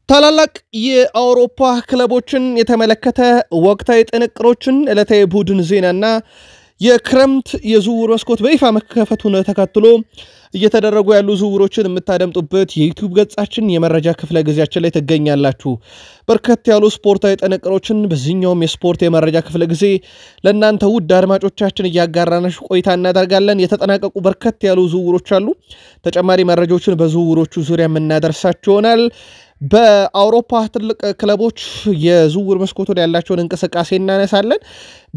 ታላላቅ የአውሮፓ ክለቦችን የተመለከተ ወቅታዊ ጥንቅሮችን ዕለታዊ ቡድን ዜናና የክረምት የዝውውር መስኮት በይፋ መከፈቱን ተከትሎ እየተደረጉ ያሉ ዝውውሮችን የምታደምጡበት የዩቲዩብ ገጻችን የመረጃ ክፍለ ጊዜያችን ላይ ትገኛላችሁ። በርከት ያሉ ስፖርታዊ ጥንቅሮችን በዚህኛውም የስፖርት የመረጃ ክፍለ ጊዜ ለእናንተ ውድ አድማጮቻችን እያጋራናችሁ ቆይታ እናደርጋለን። የተጠናቀቁ በርከት ያሉ ዝውውሮች አሉ። ተጨማሪ መረጃዎችን በዝውውሮቹ ዙሪያ የምናደርሳችሁ ይሆናል። በአውሮፓ ትልቅ ክለቦች የዝውውር መስኮት ላይ ያላቸውን እንቅስቃሴ እናነሳለን።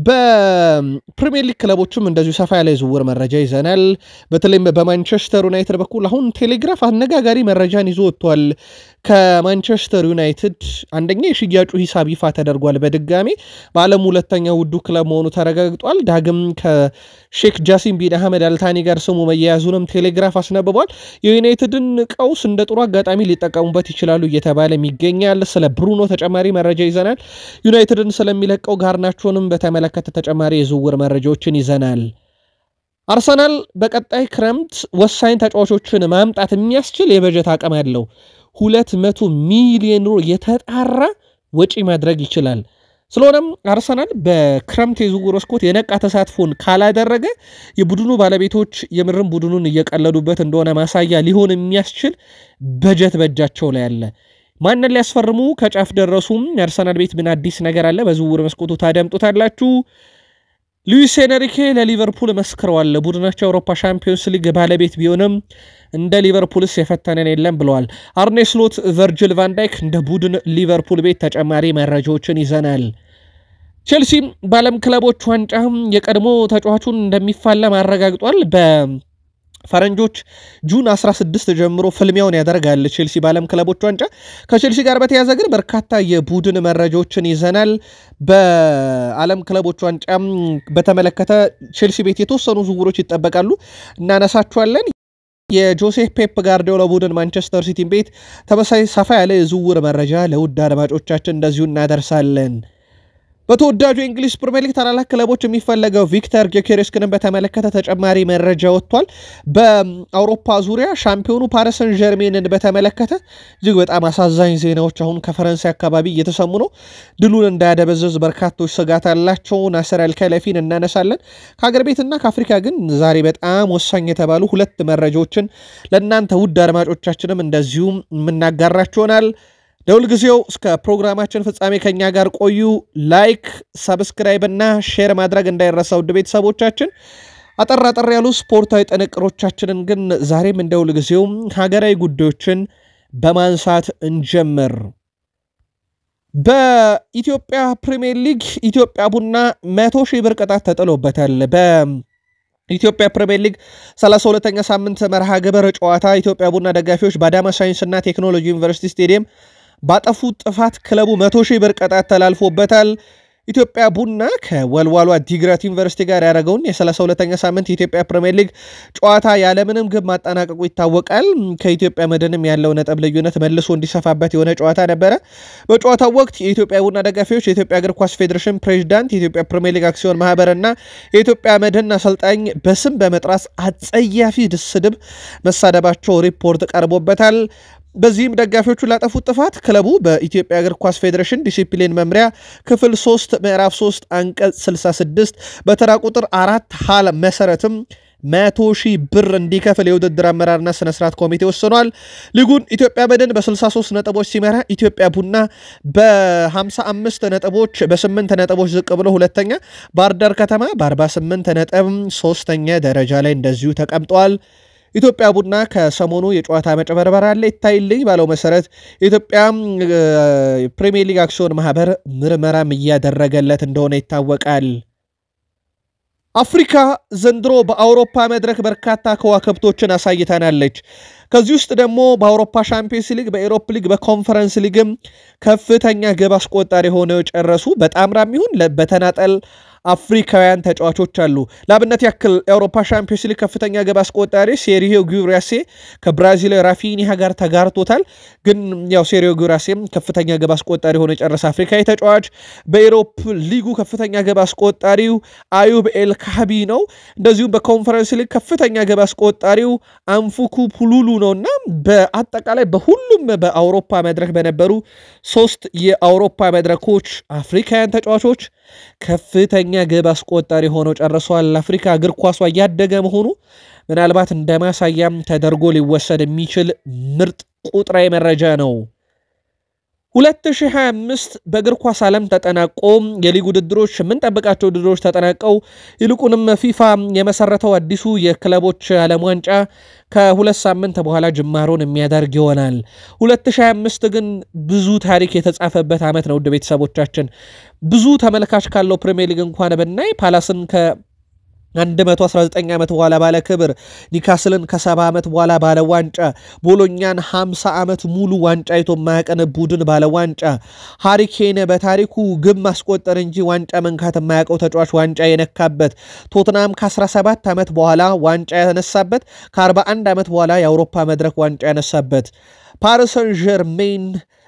በፕሪሚየር ሊግ ክለቦችም እንደዚሁ ሰፋ ያለ የዝውውር መረጃ ይዘናል። በተለይም በማንቸስተር ዩናይትድ በኩል አሁን ቴሌግራፍ አነጋጋሪ መረጃን ይዞ ወጥቷል። ከማንቸስተር ዩናይትድ አንደኛ የሽያጩ ሂሳብ ይፋ ተደርጓል። በድጋሚ በዓለም ሁለተኛው ውዱ ክለብ መሆኑ ተረጋግጧል። ዳግም ከሼክ ጃሲም ቢን አህመድ አልታኒ ጋር ስሙ መያያዙንም ቴሌግራፍ አስነብቧል። የዩናይትድን ቀውስ እንደ ጥሩ አጋጣሚ ሊጠቀሙበት ይችላሉ እየተባለ ይገኛል። ስለ ብሩኖ ተጨማሪ መረጃ ይዘናል። ዩናይትድን ስለሚለቀው ጋርናቾንም በተመለከተ ተጨማሪ የዝውውር መረጃዎችን ይዘናል። አርሰናል በቀጣይ ክረምት ወሳኝ ተጫዋቾችን ማምጣት የሚያስችል የበጀት አቅም ያለው 200 ሚሊዮን ዩሮ የተጣራ ወጪ ማድረግ ይችላል። ስለሆነም አርሰናል በክረምት የዝውውር መስኮት የነቃ ተሳትፎን ካላደረገ የቡድኑ ባለቤቶች የምርም ቡድኑን እየቀለዱበት እንደሆነ ማሳያ ሊሆን የሚያስችል በጀት በእጃቸው ላይ አለ። ማንን ሊያስፈርሙ ከጫፍ ደረሱም? የአርሰናል ቤት ምን አዲስ ነገር አለ? በዝውውር መስኮቱ ታደምጡታላችሁ። ሉዊስ ኤንሪኬ ለሊቨርፑል መስክረዋል። ቡድናቸው የአውሮፓ ሻምፒዮንስ ሊግ ባለቤት ቢሆንም እንደ ሊቨርፑልስ የፈተነን የለም ብለዋል። አርኔ ስሎት፣ ቨርጅል ቫንዳይክ እንደ ቡድን ሊቨርፑል ቤት ተጨማሪ መረጃዎችን ይዘናል። ቼልሲ በዓለም ክለቦች ዋንጫ የቀድሞ ተጫዋቹን እንደሚፋለም አረጋግጧል። ፈረንጆች ጁን 16 ጀምሮ ፍልሚያውን ያደርጋል ቼልሲ በዓለም ክለቦች ዋንጫ። ከቼልሲ ጋር በተያያዘ ግን በርካታ የቡድን መረጃዎችን ይዘናል። በዓለም ክለቦች ዋንጫ በተመለከተ ቼልሲ ቤት የተወሰኑ ዝውውሮች ይጠበቃሉ፣ እናነሳቸዋለን። የጆሴፍ ፔፕ ጋርዲዮላ ቡድን ማንቸስተር ሲቲ ቤት ተመሳሳይ ሰፋ ያለ የዝውውር መረጃ ለውድ አድማጮቻችን እንደዚሁ እናደርሳለን። በተወዳጁ የእንግሊዝ ፕሪሚየር ሊግ ታላላቅ ክለቦች የሚፈለገው ቪክተር ጊዮኬሬስን በተመለከተ ተጨማሪ መረጃ ወጥቷል። በአውሮፓ ዙሪያ ሻምፒዮኑ ፓሪስ ሰን ዠርሜንን በተመለከተ እጅግ በጣም አሳዛኝ ዜናዎች አሁን ከፈረንሳይ አካባቢ እየተሰሙ ነው። ድሉን እንዳያደበዘዝ በርካቶች ስጋት አላቸው። ናስር አልከላፊን እናነሳለን። ከሀገር ቤትና ከአፍሪካ ግን ዛሬ በጣም ወሳኝ የተባሉ ሁለት መረጃዎችን ለእናንተ ውድ አድማጮቻችንም እንደዚሁም የምናጋራችሁ ይሆናል። ደውል ጊዜው እስከ ፕሮግራማችን ፍጻሜ ከኛ ጋር ቆዩ። ላይክ፣ ሰብስክራይብ እና ሼር ማድረግ እንዳይረሳ ውድ ቤተሰቦቻችን። አጠር ያሉ ስፖርታዊ ጥንቅሮቻችንን ግን ዛሬም ደውል ጊዜው ሀገራዊ ጉዳዮችን በማንሳት እንጀምር። በኢትዮጵያ ፕሪሚየር ሊግ ኢትዮጵያ ቡና 100,000 ብር ቅጣት ተጥሎበታል። ኢትዮጵያ ፕሪሚየር ሊግ 32ኛ ሳምንት መርሃ ግብር ጨዋታ ኢትዮጵያ ቡና ደጋፊዎች በአዳማ ሳይንስና ቴክኖሎጂ ዩኒቨርሲቲ ስቴዲየም ባጠፉት ጥፋት ክለቡ 100,000 ብር ቅጣት ተላልፎበታል። ኢትዮጵያ ቡና ከወልዋሏ ዲግራት ዩኒቨርሲቲ ጋር ያደረገውን የ32ኛ ሳምንት የኢትዮጵያ ፕሪሚየር ሊግ ጨዋታ ያለምንም ግብ ማጠናቀቁ ይታወቃል። ከኢትዮጵያ መድንም ያለው ነጥብ ልዩነት መልሶ እንዲሰፋበት የሆነ ጨዋታ ነበረ። በጨዋታው ወቅት የኢትዮጵያ ቡና ደጋፊዎች የኢትዮጵያ እግር ኳስ ፌዴሬሽን ፕሬዝዳንት፣ የኢትዮጵያ ፕሪሚየር ሊግ አክሲዮን ማህበርና የኢትዮጵያ መድን አሰልጣኝ በስም በመጥራት አጸያፊ ስድብ መሳደባቸው ሪፖርት ቀርቦበታል። በዚህም ደጋፊዎቹ ላጠፉት ጥፋት ክለቡ በኢትዮጵያ እግር ኳስ ፌዴሬሽን ዲሲፕሊን መምሪያ ክፍል 3 ምዕራፍ 3 አንቀጽ 66 በተራ ቁጥር 4 ሀል መሰረትም 100,000 ብር እንዲከፍል የውድድር አመራርና ስነስርዓት ኮሚቴ ወስኗል። ሊጉን ኢትዮጵያ መድን በ63 ነጥቦች ሲመራ ኢትዮጵያ ቡና በ55 ነጥቦች በ8 ነጥቦች ዝቅ ብሎ ሁለተኛ፣ ባህር ዳር ከተማ በ48 ነጥብ ሶስተኛ ደረጃ ላይ እንደዚሁ ተቀምጠዋል። ኢትዮጵያ ቡና ከሰሞኑ የጨዋታ መጨበርበር አለ ይታይልኝ ባለው መሰረት የኢትዮጵያ ፕሪሚየር ሊግ አክሲዮን ማህበር ምርመራም እያደረገለት እንደሆነ ይታወቃል። አፍሪካ ዘንድሮ በአውሮፓ መድረክ በርካታ ከዋክብቶችን አሳይታናለች። ከዚህ ውስጥ ደግሞ በአውሮፓ ሻምፒዮንስ ሊግ፣ በኤሮፕ ሊግ፣ በኮንፈረንስ ሊግም ከፍተኛ ግብ አስቆጣሪ ሆነው ጨረሱ። በጣምራም ይሁን በተናጠል አፍሪካውያን ተጫዋቾች አሉ። ለአብነት ያክል የአውሮፓ ሻምፒዮንስ ሊግ ከፍተኛ ግብ አስቆጣሪ ሴሪዮ ጉራሴ ከብራዚል ራፊኒያ ጋር ተጋርቶታል። ግን ያው ሴሪዮ ጉራሴም ከፍተኛ ግብ አስቆጣሪ ሆኖ የጨረሰ አፍሪካዊ ተጫዋች። በዩሮፕ ሊጉ ከፍተኛ ግብ አስቆጣሪው አዩብ ኤል ካቢ ነው። እንደዚሁም በኮንፈረንስ ሊግ ከፍተኛ ግብ አስቆጣሪው አንፉኩ ፑሉሉ ነውና በአጠቃላይ በሁሉም በአውሮፓ መድረክ በነበሩ 3 የአውሮፓ መድረኮች አፍሪካውያን ተጫዋቾች ከፍተኛ ግብ አስቆጣሪ ሆነው ጨርሰዋል። አፍሪካ እግር ኳሷ እያደገ መሆኑ ምናልባት እንደማሳያም ተደርጎ ሊወሰድ የሚችል ምርጥ ቁጥራዊ መረጃ ነው። 2025 በእግር ኳስ ዓለም ተጠናቆ የሊግ ውድድሮች የምንጠብቃቸው ውድድሮች ተጠናቀው ይልቁንም ፊፋ የመሰረተው አዲሱ የክለቦች ዓለም ዋንጫ ከ2 ሳምንት በኋላ ጅማሮን የሚያደርግ ይሆናል። 2025 ግን ብዙ ታሪክ የተጻፈበት ዓመት ነው። ውድ ቤተሰቦቻችን ብዙ ተመልካች ካለው ፕሪሚየር ሊግ እንኳን ብናይ ፓላስን ከ119 ዓመት በኋላ ባለ ክብር፣ ኒካስልን ከ70 ዓመት በኋላ ባለ ዋንጫ፣ ቦሎኛን 50 ዓመት ሙሉ ዋንጫ አይቶ የማያውቀን ቡድን ባለ ዋንጫ፣ ሃሪኬን በታሪኩ ግብ ማስቆጠር እንጂ ዋንጫ መንካት የማያውቀው ተጫዋች ዋንጫ የነካበት፣ ቶትናም ከ17 ዓመት በኋላ ዋንጫ ያነሳበት፣ ከ41 ዓመት በኋላ የአውሮፓ መድረክ ዋንጫ ያነሳበት፣ ፓሪስ ሰን ዠርሜን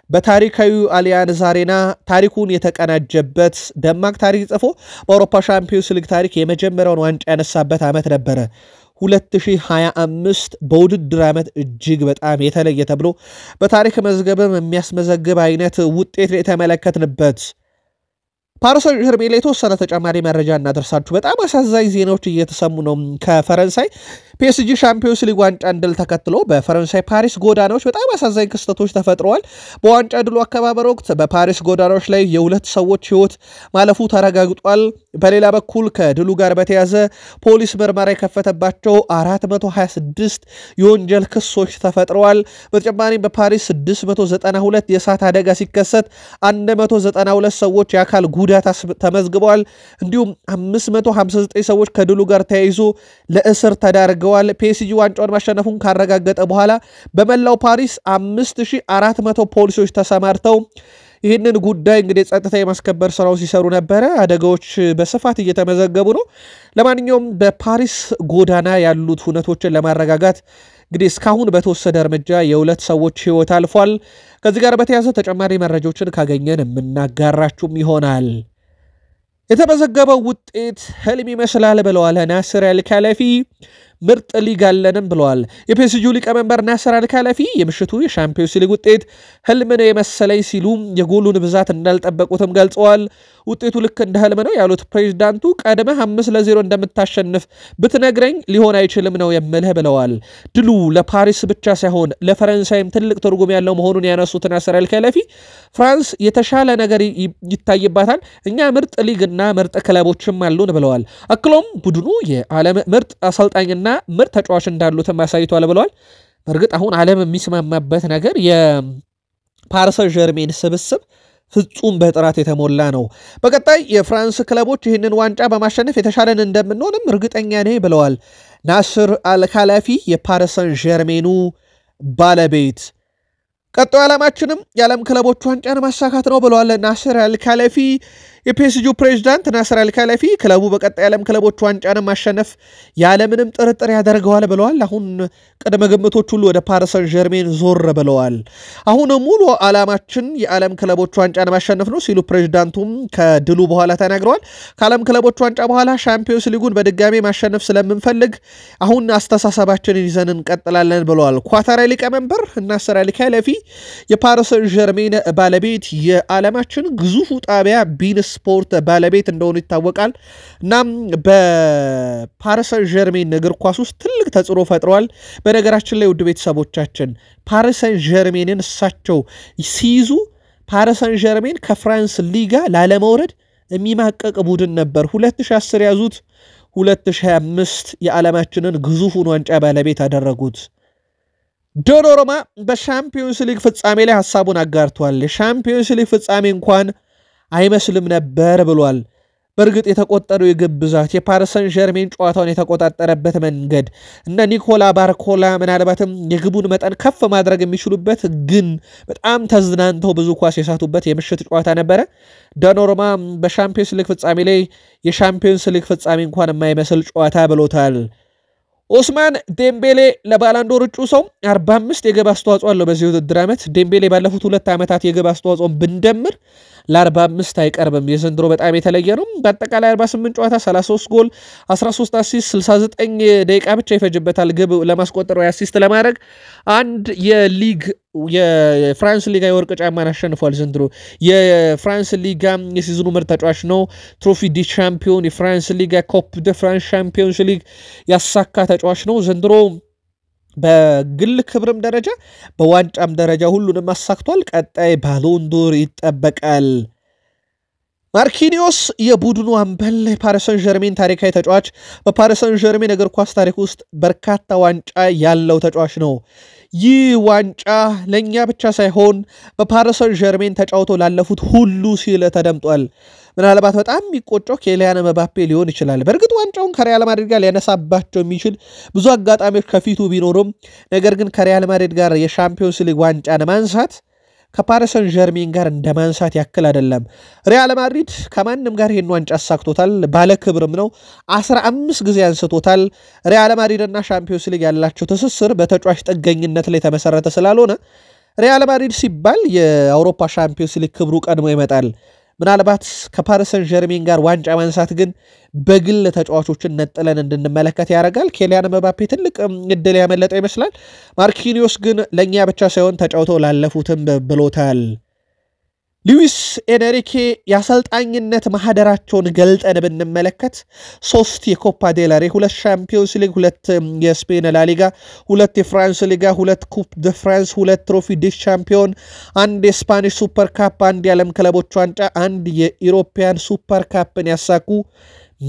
በታሪካዊ አሊያንዝ አሬና ታሪኩን የተቀናጀበት ደማቅ ታሪክ ጽፎ በአውሮፓ ሻምፒዮንስ ሊግ ታሪክ የመጀመሪያውን ዋንጫ ያነሳበት ዓመት ነበረ። 2025 በውድድር ዓመት እጅግ በጣም የተለየ ተብሎ በታሪክ መዝገብም የሚያስመዘግብ አይነት ውጤት የተመለከትንበት። ፓሪስ ሰን ዠርሜን ላይ የተወሰነ ተጨማሪ መረጃ እናደርሳችሁ። በጣም አሳዛኝ ዜናዎች እየተሰሙ ነው። ከፈረንሳይ ፒኤስጂ ሻምፒዮንስ ሊግ ዋንጫ ድል ተከትሎ በፈረንሳይ ፓሪስ ጎዳናዎች በጣም አሳዛኝ ክስተቶች ተፈጥረዋል። በዋንጫ ድሉ አከባበር ወቅት በፓሪስ ጎዳናዎች ላይ የ2 ሰዎች ሕይወት ማለፉ ተረጋግጧል። በሌላ በኩል ከድሉ ጋር በተያዘ ፖሊስ ምርመራ የከፈተባቸው 426 የወንጀል ክሶች ተፈጥረዋል። በተጨማሪም በፓሪስ 692 የእሳት አደጋ ሲከሰት 192 ሰዎች የአካል ጉዳት ተመዝግበዋል። እንዲሁም 559 ሰዎች ከድሉ ጋር ተያይዞ ለእስር ተዳርገዋል። ፒኤስጂ ዋንጫውን ማሸነፉን ካረጋገጠ በኋላ በመላው ፓሪስ 5400 ፖሊሶች ተሰማርተው ይህንን ጉዳይ እንግዲህ ጸጥታ የማስከበር ስራው ሲሰሩ ነበረ። አደጋዎች በስፋት እየተመዘገቡ ነው። ለማንኛውም በፓሪስ ጎዳና ያሉት ሁነቶችን ለማረጋጋት እንግዲህ እስካሁን በተወሰደ እርምጃ የ2 ሰዎች ሕይወት አልፏል። ከዚህ ጋር በተያያዘ ተጨማሪ መረጃዎችን ካገኘን የምናጋራችሁም ይሆናል። የተመዘገበው ውጤት ህልም ይመስላል ብለዋል ናስር አልካላፊ። ምርጥ ሊግ አለንም ብለዋል። የፒኤስጂ ሊቀመንበር ናስር አልካላፊ የምሽቱ የሻምፒዮንስ ሊግ ውጤት ህልም ነው የመሰለኝ ሲሉ የጎሉን ብዛት እንዳልጠበቁትም ገልጸዋል። ውጤቱ ልክ እንደ ህልም ነው ያሉት ፕሬዝዳንቱ ቀድመህ 5-0 እንደምታሸንፍ ብትነግረኝ ሊሆን አይችልም ነው የምልህ ብለዋል። ድሉ ለፓሪስ ብቻ ሳይሆን ለፈረንሳይም ትልቅ ትርጉም ያለው መሆኑን ያነሱት ናስር አልካላፊ ፍራንስ የተሻለ ነገር ይታይባታል፣ እኛ ምርጥ ሊግና ምርጥ ክለቦችም አሉን ብለዋል። አክሎም ቡድኑ የዓለም ምርጥ አሰልጣኝና ምርጥ ተጫዋች እንዳሉትም አሳይቷል ብለዋል። በእርግጥ አሁን ዓለም የሚስማማበት ነገር የፓሪስ ሰን ዠርሜን ስብስብ ፍጹም በጥራት የተሞላ ነው። በቀጣይ የፍራንስ ክለቦች ይህንን ዋንጫ በማሸነፍ የተሻለን እንደምንሆንም እርግጠኛ ነኝ ብለዋል ናስር አልካላፊ የፓሪስ ሰን ዠርሜኑ ባለቤት። ቀጣዩ ዓላማችንም የዓለም ክለቦች ዋንጫን ማሳካት ነው ብለዋል ናስር አልካላፊ። የፒኤስጂው ፕሬዝዳንት ናስር አልካላፊ ክለቡ በቀጣይ ዓለም ክለቦች ዋንጫን ማሸነፍ ያለምንም ጥርጥር ያደርገዋል ብለዋል። አሁን ቅድመ ግምቶች ሁሉ ወደ ፓሪስ ሰን ዠርሜን ዞር ብለዋል። አሁን ሙሉ ዓላማችን የዓለም ክለቦች ዋንጫን ማሸነፍ ነው ሲሉ ፕሬዝዳንቱም ከድሉ በኋላ ተናግረዋል። ከዓለም ክለቦች ዋንጫ በኋላ ሻምፒዮንስ ሊጉን በድጋሚ ማሸነፍ ስለምንፈልግ አሁን አስተሳሰባችንን ይዘን እንቀጥላለን ብለዋል። ኳታራዊ ሊቀመንበር ናስር አልካላፊ የፓሪስ ሰን ዠርሜን ባለቤት የዓለማችን ግዙፉ ጣቢያ ቢን ስፖርት ባለቤት እንደሆኑ ይታወቃል። እናም በፓሪስ ሰን ዠርሜን እግር ኳስ ውስጥ ትልቅ ተጽዕኖ ፈጥረዋል። በነገራችን ላይ ውድ ቤተሰቦቻችን ፓሪስ ሰን ዠርሜንን እሳቸው ሲይዙ ፓሪስ ሰን ዠርሜን ከፍራንስ ሊጋ ላለመውረድ የሚማቀቅ ቡድን ነበር። 2010 ያዙት፣ 2025 የዓለማችንን ግዙፉን ዋንጫ ባለቤት አደረጉት። ዶኖሩማ በሻምፒዮንስ ሊግ ፍጻሜ ላይ ሐሳቡን አጋርቷል። የሻምፒዮንስ ሊግ ፍጻሜ እንኳን አይመስልም ነበር ብሏል። በርግጥ የተቆጠረው የግብ ብዛት የፓሪስ ሰን ዠርሜን ጨዋታውን የተቆጣጠረበት መንገድ እና ኒኮላ ባርኮላ ምናልባትም የግቡን መጠን ከፍ ማድረግ የሚችሉበት ግን በጣም ተዝናንተው ብዙ ኳስ የሳቱበት የምሽት ጨዋታ ነበረ። ዳኖርማ በሻምፒዮንስ ሊግ ፍጻሜ ላይ የሻምፒዮንስ ሊግ ፍጻሜ እንኳን የማይመስል ጨዋታ ብሎታል። ኦስማን ዴምቤሌ ለባላንዶር እጩ ሰው 45 የግብ አስተዋጽኦ አለው በዚህ ውድድር ዓመት። ዴምቤሌ ባለፉት 2 ዓመታት የግብ አስተዋጽኦን ብንደምር ለ45 አይቀርብም። የዘንድሮ በጣም የተለየ ነው። በአጠቃላይ 48 ጨዋታ 33 ጎል 13 አሲስት 69 ደቂቃ ብቻ ይፈጅበታል ግብ ለማስቆጠር ወይ አሲስት ለማድረግ። አንድ የፍራንስ ሊጋ የወርቅ ጫማን አሸንፏል ዘንድሮ። የፍራንስ ሊጋ የሲዝኑ ምርጥ ተጫዋች ነው። ትሮፊ ዲ ሻምፒዮን፣ የፍራንስ ሊጋ ኮፕ ደ ፍራንስ ሻምፒዮንስ ሊግ ያሳካ ተጫዋች ነው ዘንድሮ። በግል ክብርም ደረጃ በዋንጫም ደረጃ ሁሉንም አሳክቷል። ቀጣይ ባሎንዶር ይጠበቃል። ማርኪኒዮስ የቡድኑ አምበል የፓሪስ ሰን ዠርሜን ታሪካዊ ተጫዋች፣ በፓሪስ ሰን ዠርሜን እግር ኳስ ታሪክ ውስጥ በርካታ ዋንጫ ያለው ተጫዋች ነው። ይህ ዋንጫ ለእኛ ብቻ ሳይሆን በፓሪስ ሰን ዠርሜን ተጫውቶ ላለፉት ሁሉ ሲል ተደምጧል። ምናልባት በጣም የሚቆጨው ኬሊያን መባፔ ሊሆን ይችላል። በእርግጥ ዋንጫውን ከሪያል ማድሪድ ጋር ሊያነሳባቸው የሚችል ብዙ አጋጣሚዎች ከፊቱ ቢኖሩም ነገር ግን ከሪያል ማድሪድ ጋር የሻምፒዮንስ ሊግ ዋንጫን ማንሳት ከፓሪስ ሰን ዠርሜን ጋር እንደ ማንሳት ያክል አይደለም። ሪያል ማድሪድ ከማንም ጋር ይህን ዋንጫ አሳክቶታል። ባለ ክብርም ነው። 15 ጊዜ አንስቶታል። ሪያል ማድሪድ እና ሻምፒዮንስ ሊግ ያላቸው ትስስር በተጫዋች ጥገኝነት ላይ የተመሰረተ ስላልሆነ ሪያል ማድሪድ ሲባል የአውሮፓ ሻምፒዮንስ ሊግ ክብሩ ቀድሞ ይመጣል። ምናልባት ከፓሪስ ሰን ዠርሜን ጋር ዋንጫ ማንሳት ግን በግል ተጫዋቾችን ነጥለን እንድንመለከት ያደርጋል። ኬሊያን መባፔ ትልቅ እድል ያመለጠው ይመስላል። ማርኪኒዮስ ግን ለእኛ ብቻ ሳይሆን ተጫውተው ላለፉትም ብሎታል። ሉዊስ ኤንሪኬ የአሰልጣኝነት ማህደራቸውን ገልጠን ብንመለከት 3 የኮፓ ዴላሬ፣ 2 ሻምፒዮንስ ሊግ፣ 2 የስፔን ላሊጋ፣ 2 የፍራንስ ሊጋ፣ 2 ኩፕ ደ ፍራንስ፣ 2 ትሮፊ ዲ ሻምፒዮን፣ 1 የስፓኒሽ ሱፐር ካፕ፣ 1 የዓለም ክለቦች ዋንጫ፣ 1 የኢሮፒያን ሱፐር ካፕን ያሳኩ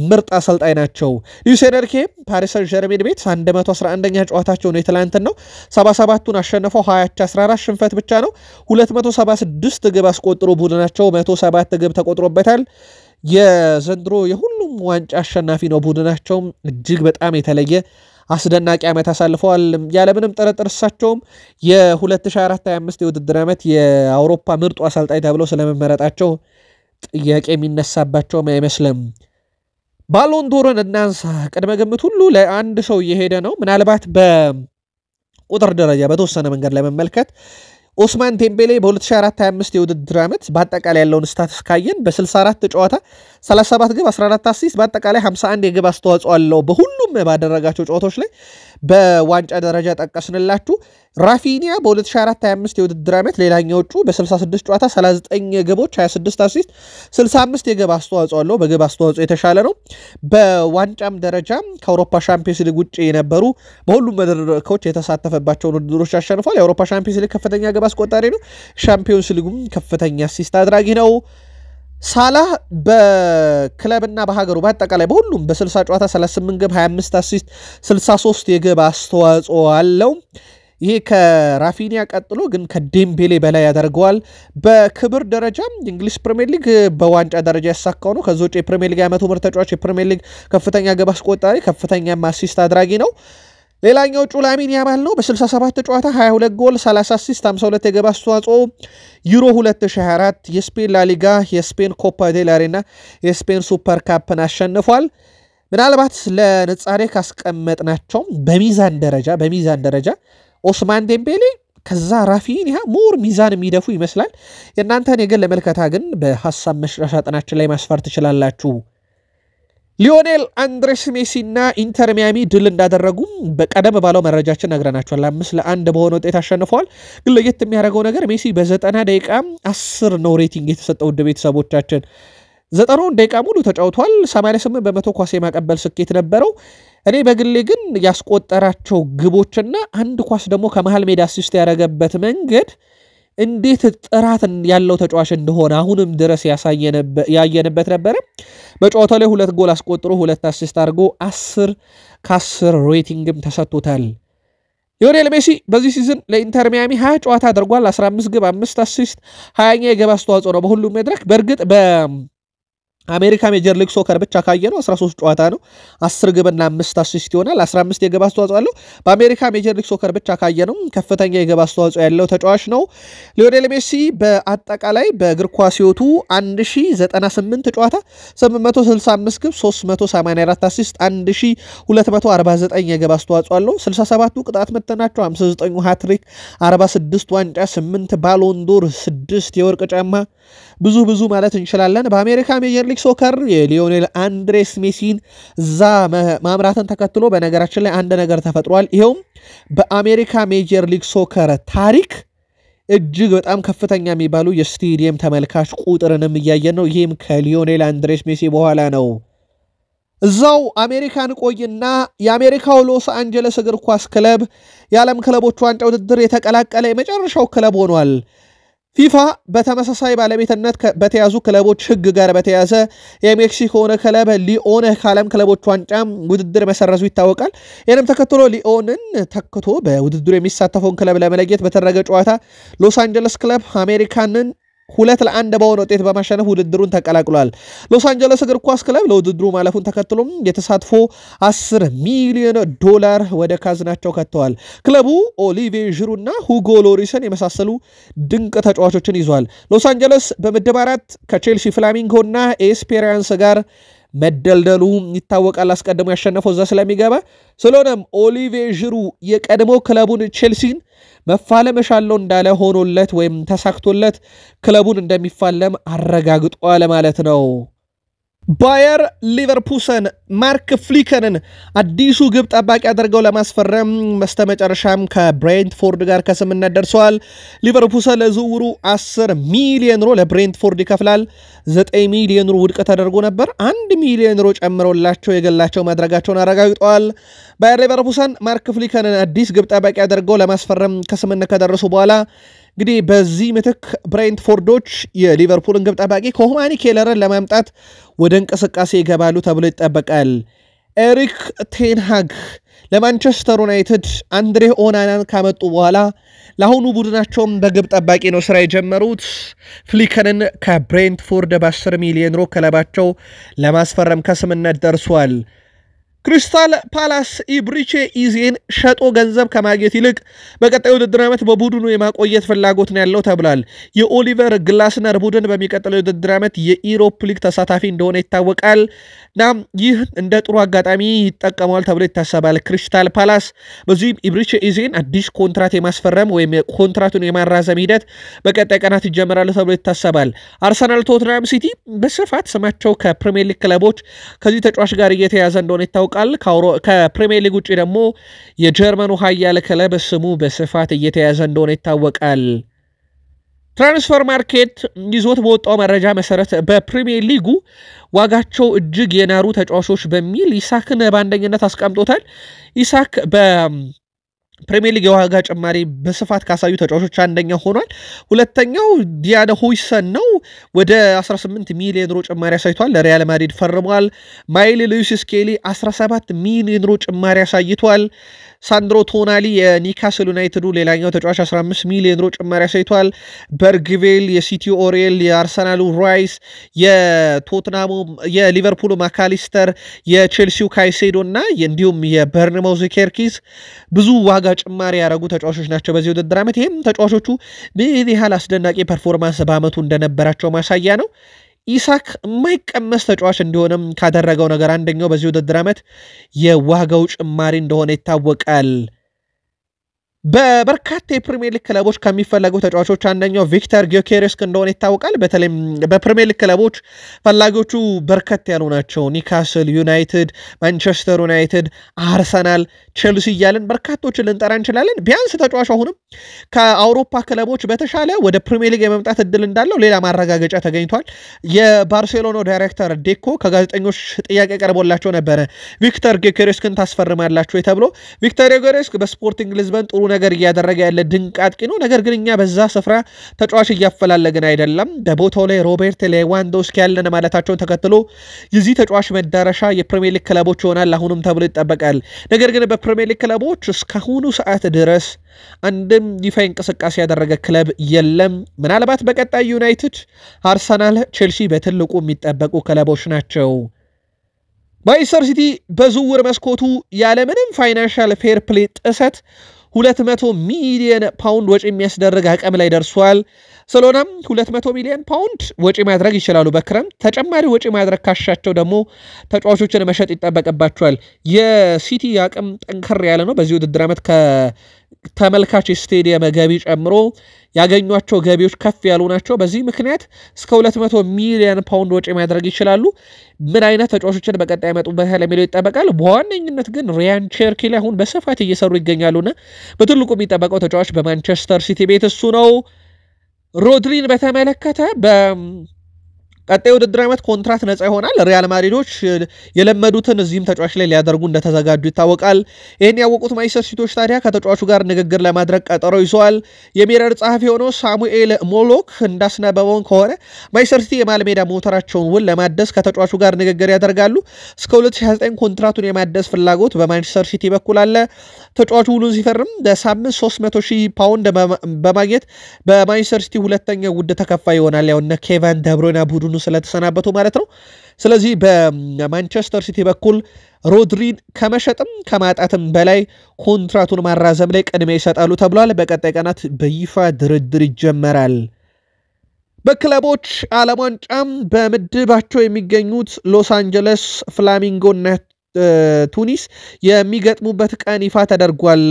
ምርጥ አሰልጣኝ ናቸው። ሉዊስ ኤንሪኬ ፓሪስ ሰን ዠርሜን ቤት 111ኛ ጨዋታቸው ነው የትላንትን ነው። 77ቱን አሸንፈው 14 ሽንፈት ብቻ ነው። 276 ግብ አስቆጥሮ ቡድናቸው 107 ግብ ተቆጥሮበታል። የዘንድሮ የሁሉም ዋንጫ አሸናፊ ነው ቡድናቸው። እጅግ በጣም የተለየ አስደናቂ ዓመት አሳልፈዋል። ያለምንም ጥርጥር እሳቸውም የ2024-25 የውድድር ዓመት የአውሮፓ ምርጡ አሰልጣኝ ተብለው ስለመመረጣቸው ጥያቄ የሚነሳባቸውም አይመስልም። ባሎንዶርን እናንሳ። ቅድመ ግምት ሁሉ ለአንድ ሰው እየሄደ ነው። ምናልባት በቁጥር ደረጃ በተወሰነ መንገድ ለመመልከት ኦስማን ዴምቤሌ በ2024-25 የውድድር ዓመት በአጠቃላይ ያለውን ስታትስ ካየን በ64 ጨዋታ 37 ግብ 14 አሲስት በአጠቃላይ 51 የግብ አስተዋጽኦ አለው በሁሉም ባደረጋቸው ጨዋታዎች ላይ። በዋንጫ ደረጃ ጠቀስንላችሁ። ራፊኒያ በ2024-25 የውድድር ዓመት ሌላኛው እጩ በ66 ጨዋታ 39 ግቦች 26 አሲስት 65 የግብ አስተዋጽኦ አለው። በግብ አስተዋጽኦ የተሻለ ነው። በዋንጫም ደረጃ ከአውሮፓ ሻምፒዮንስ ሊግ ውጭ የነበሩ በሁሉም መድረኮች የተሳተፈባቸውን ውድድሮች አሸንፏል። የአውሮፓ ሻምፒዮንስ ሊግ ከፍተኛ ግብ አስቆጣሪ ነው። ሻምፒዮንስ ሊጉም ከፍተኛ አሲስት አድራጊ ነው። ሳላህ በክለብና በሀገሩ በአጠቃላይ በሁሉም በ60 ጨዋታ 38 ግብ 25 አሲስት 63 የግብ አስተዋጽኦ አለው። ይሄ ከራፊኒያ ቀጥሎ ግን ከዴምቤሌ በላይ ያደርገዋል። በክብር ደረጃ እንግሊዝ ፕሪሚየር ሊግ በዋንጫ ደረጃ ያሳካው ነው። ከዚ ውጭ የፕሪሚየር ሊግ ዓመቱ ምርጥ ተጫዋች፣ የፕሪሚየር ሊግ ከፍተኛ ግብ አስቆጣሪ፣ ከፍተኛ አሲስት አድራጊ ነው። ሌላኛው ጩ ላሚን ያማል ነው። በ67 ጨዋታ 22 ጎል 30 አሲስት 52 የግብ አስተዋጽኦ። ዩሮ 2024 የስፔን ላሊጋ፣ የስፔን ኮፓ ዴላሬ እና የስፔን ሱፐር ካፕን አሸንፏል። ምናልባት ለንጻሬ ካስቀመጥናቸው በሚዛን ደረጃ ኦስማን ዴምቤሌ ከዛ ራፊኒያ ሞር ሚዛን የሚደፉ ይመስላል። የእናንተን የግል ምልከታ ግን በሐሳብ መስጫ ሳጥናችን ላይ ማስፈር ትችላላችሁ። ሊዮኔል አንድሬስ ሜሲ እና ኢንተር ሚያሚ ድል እንዳደረጉም በቀደም ባለው መረጃችን ነግረናቸዋል። 5-1 በሆነ ውጤት አሸንፈዋል። ግን ለየት የሚያደርገው ነገር ሜሲ በ90 ደቂቃ 10 ነው ሬቲንግ የተሰጠው። ውድ ቤተሰቦቻችን 90 ደቂቃ ሙሉ ተጫውቷል። 88% ኳስ የማቀበል ስኬት ነበረው። እኔ በግሌ ግን ያስቆጠራቸው ግቦችና አንድ ኳስ ደግሞ ከመሃል ሜዳ አሲስት ያደረገበት መንገድ እንዴት ጥራት ያለው ተጫዋች እንደሆነ አሁንም ድረስ ያየንበት ነበረ። በጨዋታው ላይ 2 ጎል አስቆጥሮ 2 አሲስት አድርጎ 10/10 ሬቲንግም ተሰጥቶታል። ሊዮኔል ሜሲ በዚህ ሲዝን ለኢንተር ሚያሚ 20 ጨዋታ አድርጓል። 15 ግብ 5 አሲስት 20ኛ የግብ አስተዋጽኦ ነው በሁሉም መድረክ። በእርግጥ አሜሪካ ሜጀር ሊግ ሶከር ብቻ ካየነው 13 ጨዋታ ነው 10 ግብና 5 አሲስት ይሆናል 15 የግብ አስተዋጽኦ አለው በአሜሪካ ሜጀር ሊግ ሶከር ብቻ ካየነው ከፍተኛ የግብ አስተዋጽኦ ያለው ተጫዋች ነው ሊዮኔል ሜሲ በአጠቃላይ በእግር ኳስ ሕይወቱ 1098 ጨዋታ 865 ግብ 384 አሲስት 1249 የግብ አስተዋጽኦ አለው 67ቱ ቅጣት ምት ናቸው 59ኙ ሃትሪክ 46 ዋንጫ 8 ባሎን ዶር 6 የወርቅ ጫማ ብዙ ማለት እንችላለን በአሜሪካ ሜጀር ሊግ ሶከር የሊዮኔል አንድሬስ ሜሲን እዛ ማምራትን ተከትሎ በነገራችን ላይ አንድ ነገር ተፈጥሯል ይሄውም በአሜሪካ ሜጀር ሊግ ሶከር ታሪክ እጅግ በጣም ከፍተኛ የሚባሉ የስቴዲየም ተመልካች ቁጥርንም እያየን ነው ይሄም ከሊዮኔል አንድሬስ ሜሲ በኋላ ነው እዛው አሜሪካን ቆይና የአሜሪካው ሎስ አንጀለስ እግር ኳስ ክለብ የዓለም ክለቦች ዋንጫ ውድድር የተቀላቀለ የመጨረሻው ክለብ ሆኗል ፊፋ በተመሳሳይ ባለቤትነት በተያዙ ክለቦች ህግ ጋር በተያዘ የሜክሲኮ ክለብ ሊኦን ከዓለም ክለቦች ዋንጫ ውድድር መሰረዙ ይታወቃል ይህንም ተከትሎ ሊኦንን ተክቶ በውድድሩ የሚሳተፈውን ክለብ ለመለየት በተደረገ ጨዋታ ሎስ አንጀለስ ክለብ አሜሪካንን 2-1 በሆነ ውጤት በማሸነፍ ውድድሩን ተቀላቅሏል ሎስ አንጀለስ እግር ኳስ ክለብ ለውድድሩ ማለፉን ተከትሎም የተሳትፎ $10 ሚሊዮን ወደ ካዝናቸው ከተዋል ክለቡ ኦሊቬ ዥሩና ሁጎ ሎሪስን የመሳሰሉ ድንቅ ተጫዋቾችን ይዟል ሎስ አንጀለስ በምድብ 4 ከቼልሲ ፍላሚንጎና ኤስፔራንስ ጋር መደልደሉ ይታወቃል አስቀድሞ ያሸነፈው እዛ ስለሚገባ ስለሆነም ኦሊቬ ዥሩ የቀድሞ ክለቡን ቼልሲን መፋለመሻለው እንዳለ ሆኖለት ወይም ተሳክቶለት ክለቡን እንደሚፋለም አረጋግጧል ማለት ነው ባየር ሊቨርፑልን ማርክ ፍሊከንን አዲሱ ግብ ጠባቂ አድርገው ለማስፈረም መስተመጨረሻም ከብሬንትፎርድ ጋር ከስምምነት ደርሰዋል ሊቨርፑል ለዝውውሩ 10 ሚሊዮን ዩሮ ለብሬንትፎርድ ይከፍላል 9 ሚሊዮን ዩሮ ውድቅ ተደርጎ ነበር 1 ሚሊዮን ዩሮ ጨምሮላቸው የገላቸው ማድረጋቸውን አረጋግጠዋል ባየር ሊቨርፑልን ማርክ ፍሊከንን አዲስ ግብ ጠባቂ አድርገው ለማስፈረም ከስምምነት ከደረሱ በኋላ እንግዲህ በዚህ ምትክ ብሬንትፎርዶች የሊቨርፑልን ግብ ጠባቂ ኮማኒ ኬለርን ለማምጣት ወደ እንቅስቃሴ ይገባሉ ተብሎ ይጠበቃል ኤሪክ ቴንሃግ ለማንቸስተር ዩናይትድ አንድሬ ኦናናን ካመጡ በኋላ ለአሁኑ ቡድናቸውም በግብ ጠባቂ ነው ስራ የጀመሩት ፍሊከንን ከብሬንትፎርድ በ10 ሚሊዮን ዩሮ ክለባቸው ለማስፈረም ከስምምነት ደርሷል ክሪስታል ፓላስ ኢብሪቼ ኢዜን ሸጦ ገንዘብ ከማግኘት ይልቅ በቀጣዩ ውድድር ዓመት በቡድኑ የማቆየት ፍላጎት ነው ያለው ተብሏል የኦሊቨር ግላስነር ቡድን በሚቀጥለው ውድድር ዓመት የኢሮፕ ሊግ ተሳታፊ እንደሆነ ይታወቃል ናም ይህ እንደ ጥሩ አጋጣሚ ይጠቀማል ተብሎ ይታሰባል ክሪስታል ፓላስ በዚህም ኢብሪቼ ኢዜን አዲስ ኮንትራት የማስፈረም ወይም ኮንትራቱን የማራዘም ሂደት በቀጣይ ቀናት ይጀምራል ተብሎ ይታሰባል አርሰናል ቶትናም ሲቲ በስፋት ስማቸው ከፕሪሚየር ሊግ ክለቦች ከዚህ ተጫዋች ጋር እየተያዘ እንደሆነ ይታወቃል ከፕሪሚየር ሊግ ውጪ ደግሞ የጀርመኑ ኃያል ክለብ ስሙ በስፋት እየተያዘ እንደሆነ ይታወቃል ትራንስፈር ማርኬት ይዞት በወጣው መረጃ መሰረት በፕሪሚየር ሊጉ ዋጋቸው እጅግ የናሩ ተጫዋቾች በሚል ኢሳክን በአንደኝነት አስቀምጦታል ኢሳክ ፕሪሚየር ሊግ የዋጋ ጭማሪ በስፋት ካሳዩ ተጫዋቾች አንደኛው ሆኗል ሁለተኛው ዲያነ ሆይሰን ነው ወደ 18 ሚሊዮን ዩሮ ጭማሪ አሳይቷል ለሪያል ማድሪድ ፈርሟል ማይል ሉዊስ ስኬሊ 17 ሚሊዮን ዩሮ ጭማሪ አሳይቷል ሳንድሮ ቶናሊ የኒካስል ዩናይትዱ ሌላኛው ተጫዋች 15 ሚሊዮን ዩሮ ጭማሪ አሳይቷል በርግቬል የሲቲ ኦሪየል የአርሰናሉ ራይስ የቶትናሙ የሊቨርፑሉ ማካሊስተር የቼልሲው ካይሴዶና እንዲሁም የበርንማውዝ ኬርኪዝ ብዙ ዋጋ ጭማሪ ያደረጉ ተጫዋቾች ናቸው በዚህ ውድድር ዓመት ይህም ተጫዋቾቹ ምን ያህል አስደናቂ ፐርፎርማንስ በአመቱ እንደነበራቸው ማሳያ ነው ኢሳክ የማይቀመስ ተጫዋች እንዲሆንም ካደረገው ነገር አንደኛው በዚህ ውድድር ዓመት የዋጋው ጭማሪ እንደሆነ ይታወቃል በበርካታ የፕሪሚየር ሊግ ክለቦች ከሚፈለጉ ተጫዋቾች አንደኛው ቪክተር ጊዮኬሬስ እንደሆነ ይታወቃል በተለይም በፕሪሚየር ሊግ ክለቦች ፈላጊዎቹ በርከት ያሉ ናቸው ኒካስል ዩናይትድ ማንቸስተር ዩናይትድ አርሰናል ቼልሲ እያልን በርካቶችን ልንጠራ እንችላለን ቢያንስ ተጫዋቹ አሁንም ከአውሮፓ ክለቦች በተሻለ ወደ ፕሪሚየር ሊግ የመምጣት እድል እንዳለው ሌላ ማረጋገጫ ተገኝቷል የባርሴሎና ዳይሬክተር ዴኮ ከጋዜጠኞች ጥያቄ ቀርቦላቸው ነበር ቪክተር ጊዮኬሬስን ታስፈርማላችሁ ተብሎ ቪክተር ጊዮኬሬስ በስፖርቲንግ ሊዝበን ጥሩ ነገር እያደረገ ያለ ድንቅ አጥቂ ነው ነገር ግን እኛ በዛ ስፍራ ተጫዋች እያፈላለግን አይደለም በቦታው ላይ ሮበርት ሌዋንዶስኪ ያለን ማለታቸውን ተከትሎ የዚህ ተጫዋች መዳረሻ የፕሪሚየር ሊግ ክለቦች ይሆናል አሁንም ተብሎ ይጠበቃል ነገር ግን ፕሪሚየር ሊግ ክለቦች እስካሁኑ ሰዓት ድረስ አንድም ይፋ እንቅስቃሴ ያደረገ ክለብ የለም። ምናልባት በቀጣይ ዩናይትድ፣ አርሰናል፣ ቼልሲ በትልቁ የሚጠበቁ ክለቦች ናቸው። ማንቸስተር ሲቲ በዝውውር መስኮቱ ያለምንም ፋይናንሻል ፌር ፕሌይ ጥሰት 200 ሚሊዮን ፓውንድ ወጪ የሚያስደርግ አቅም ላይ ደርሷል። ስለሆነም 200 ሚሊዮን ፓውንድ ወጪ ማድረግ ይችላሉ። በክረምት ተጨማሪ ወጪ ማድረግ ካሻቸው ደግሞ ተጫዋቾችን መሸጥ ይጠበቅባቸዋል። የሲቲ አቅም ጠንከር ያለ ነው። በዚህ ውድድር ዓመት ከተመልካች ስቴዲየም ገቢ ጨምሮ ያገኟቸው ገቢዎች ከፍ ያሉ ናቸው። በዚህ ምክንያት እስከ 200 ሚሊዮን ፓውንድ ወጪ ማድረግ ይችላሉ። ምን አይነት ተጫዋቾችን በቀጣይ ያመጡበታል የሚለው ይጠበቃል። በዋነኝነት ግን ሪያን ቸርኪ ላይ አሁን በስፋት እየሰሩ ይገኛሉና በትልቁ የሚጠበቀው ተጫዋች በማንቸስተር ሲቲ ቤት እሱ ነው። ሮድሪን በተመለከተ ቀጣይ ውድድር ዓመት ኮንትራት ነፃ ይሆናል። ሪያል ማድሪዶች የለመዱትን እዚህም ተጫዋች ላይ ሊያደርጉ እንደተዘጋጁ ይታወቃል። ይህን ያወቁት ማንቸስተር ሲቲዎች ታዲያ ከተጫዋቹ ጋር ንግግር ለማድረግ ቀጠሮ ይዘዋል። የሚረር ጸሐፊ የሆነው ሳሙኤል ሞሎክ እንዳስነበበውን ከሆነ ማንቸስተር ሲቲ የመሃል ሜዳ ሞተራቸውን ውል ለማደስ ከተጫዋቹ ጋር ንግግር ያደርጋሉ። እስከ 2029 ኮንትራቱን የማደስ ፍላጎት በማንቸስተር ሲቲ በኩል አለ። ተጫዋቹ ውሉን ሲፈርም በሳምንት 300,000 ፓውንድ በማግኘት በማንቸስተር ሲቲ ሁለተኛ ውድ ተከፋይ ይሆናል። ያው እነ ኬቨን ደብሮይና ቡድኑ ስለተሰናበቱ ማለት ነው። ስለዚህ በማንቸስተር ሲቲ በኩል ሮድሪን ከመሸጥም ከማጣትም በላይ ኮንትራቱን ማራዘም ላይ ቅድሚያ ይሰጣሉ ተብሏል። በቀጣይ ቀናት በይፋ ድርድር ይጀመራል። በክለቦች ዓለም ዋንጫም በምድባቸው የሚገኙት ሎስ አንጀለስ ፍላሚንጎና ቱኒስ የሚገጥሙበት ቀን ይፋ ተደርጓል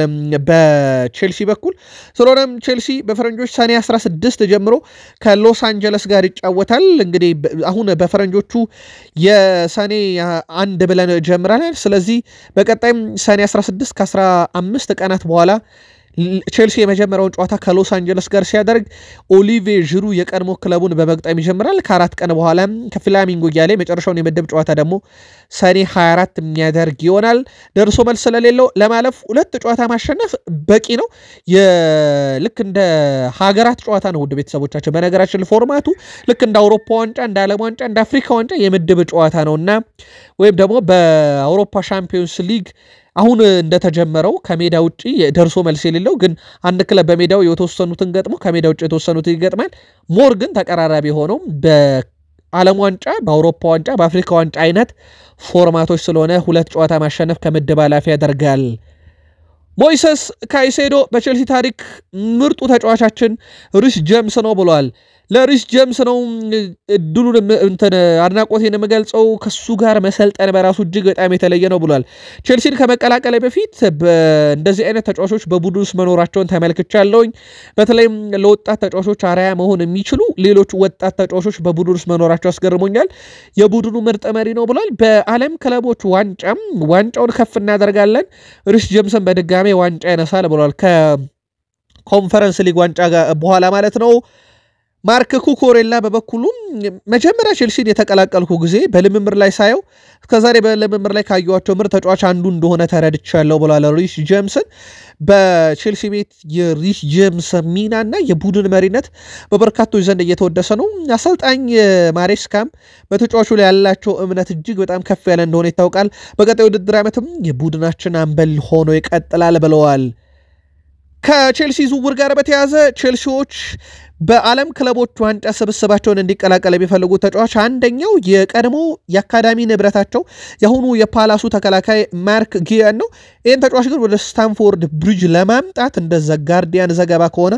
በቼልሲ በኩል። ስለሆነም ቼልሲ በፈረንጆች ሰኔ 16 ጀምሮ ከሎስ አንጀለስ ጋር ይጫወታል። እንግዲህ አሁን በፈረንጆቹ የሰኔ 1 ብለን ጀምረናል። ስለዚህ በቀጣይም ሰኔ 16 ከ15 ቀናት በኋላ ቼልሲ የመጀመሪያውን ጨዋታ ከሎስ አንጀለስ ጋር ሲያደርግ ኦሊቬ ዥሩ የቀድሞ ክለቡን በመግጠም ይጀምራል። ከ4 ቀን በኋላ ከፍላሚንጎ ጋር የመጨረሻውን የምድብ ጨዋታ ደግሞ ሰኔ 24 የሚያደርግ ይሆናል። ደርሶ መልስ ስለሌለው ለማለፍ 2 ጨዋታ ማሸነፍ በቂ ነው። ልክ እንደ ሀገራት ጨዋታ ነው ውድ ቤተሰቦቻችን። በነገራችን ፎርማቱ ልክ እንደ አውሮፓ ዋንጫ፣ እንደ ዓለም ዋንጫ፣ እንደ አፍሪካ ዋንጫ የምድብ ጨዋታ ነውና ወይም ደግሞ በአውሮፓ ሻምፒዮንስ ሊግ አሁን እንደተጀመረው ከሜዳ ውጪ ደርሶ መልስ የሌለው ግን አንድ ክለብ በሜዳው የተወሰኑትን ገጥሞ ከሜዳ ውጪ የተወሰኑትን ይገጥማል። ሞር ግን ተቀራራቢ ሆነው በዓለም ዋንጫ፣ በአውሮፓ ዋንጫ፣ በአፍሪካ ዋንጫ አይነት ፎርማቶች ስለሆነ 2 ጨዋታ ማሸነፍ ከምድብ አላፊ ያደርጋል። ሞይሰስ ካይሴዶ በቼልሲ ታሪክ ምርጡ ተጫዋቻችን ሪስ ጄምስ ነው ብሏል። ለሪስ ጄምስ ነው እድሉን አድናቆቴን የምገልጸው። ከሱ ጋር መሰልጠን በራሱ እጅግ በጣም የተለየ ነው ብሏል። ቼልሲን ከመቀላቀል በፊት እንደዚህ አይነት ተጫዋቾች በቡድን ውስጥ መኖራቸውን ተመልክቻለሁኝ። በተለይም ለወጣት ተጫዋቾች አርአያ መሆን የሚችሉ ሌሎች ወጣት ተጫዋቾች በቡድን ውስጥ መኖራቸው አስገርሞኛል። የቡድኑ ምርጥ መሪ ነው ብሏል። በዓለም ክለቦች ዋንጫውን ከፍ እናደርጋለን፣ ሪስ ጄምስን በድጋሜ ዋንጫ ያነሳል ብሏል። ከኮንፈረንስ ሊግ ዋንጫ በኋላ ማለት ነው። ማርክ ኩኮሬላ በበኩሉም መጀመሪያ ቼልሲን የተቀላቀልኩ ጊዜ በልምምር ላይ ሳየው እስከዛሬ በልምምር ላይ ካየኋቸው ምርጥ ተጫዋች አንዱ እንደሆነ ተረድቻለሁ ብሏል። ሪስ ጄምስን በቼልሲ ቤት የሪስ ጄምስ ሚናና የቡድን መሪነት በበርካቶች ዘንድ እየተወደሰ ነው። አሰልጣኝ ማሬስካም በተጫዋቹ ላይ ያላቸው እምነት እጅግ በጣም ከፍ ያለ እንደሆነ ይታወቃል። በቀጣይ ውድድር ዓመትም የቡድናችን አምበል ሆኖ ይቀጥላል ብለዋል። ከቼልሲ ዝውውር ጋር በተያያዘ ቼልሲዎች በዓለም ክለቦች ዋንጫ ስብስባቸውን እንዲቀላቀል የሚፈልጉት ተጫዋች አንደኛው የቀድሞ የአካዳሚ ንብረታቸው የአሁኑ የፓላሱ ተከላካይ ማርክ ጊያን ነው። ይህን ተጫዋች ግን ወደ ስታንፎርድ ብሪጅ ለማምጣት እንደ ዘ ጋርዲያን ዘገባ ከሆነ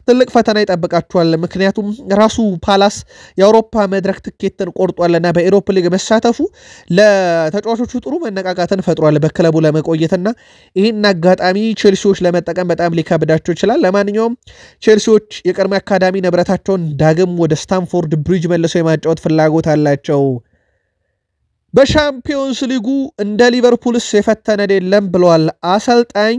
ትልቅ ፈተና ይጠብቃቸዋል። ምክንያቱም ራሱ ፓላስ የአውሮፓ መድረክ ትኬትን ቆርጧልና በኤሮፕ ሊግ መሳተፉ ለተጫዋቾቹ ጥሩ መነቃቃትን ፈጥሯል በክለቡ ለመቆየትና ይህን አጋጣሚ ቼልሲዎች ለመጠቀም በጣም ሊከብዳቸው ይችላል። ለማንኛውም ቼልሲዎች የቀድሞ አካዳሚ ንብረታቸውን ዳግም ወደ ስታንፎርድ ብሪጅ መልሰው የማጫወት ፍላጎት አላቸው። በሻምፒዮንስ ሊጉ እንደ ሊቨርፑልስ የፈተነ የለም ብለዋል አሰልጣኝ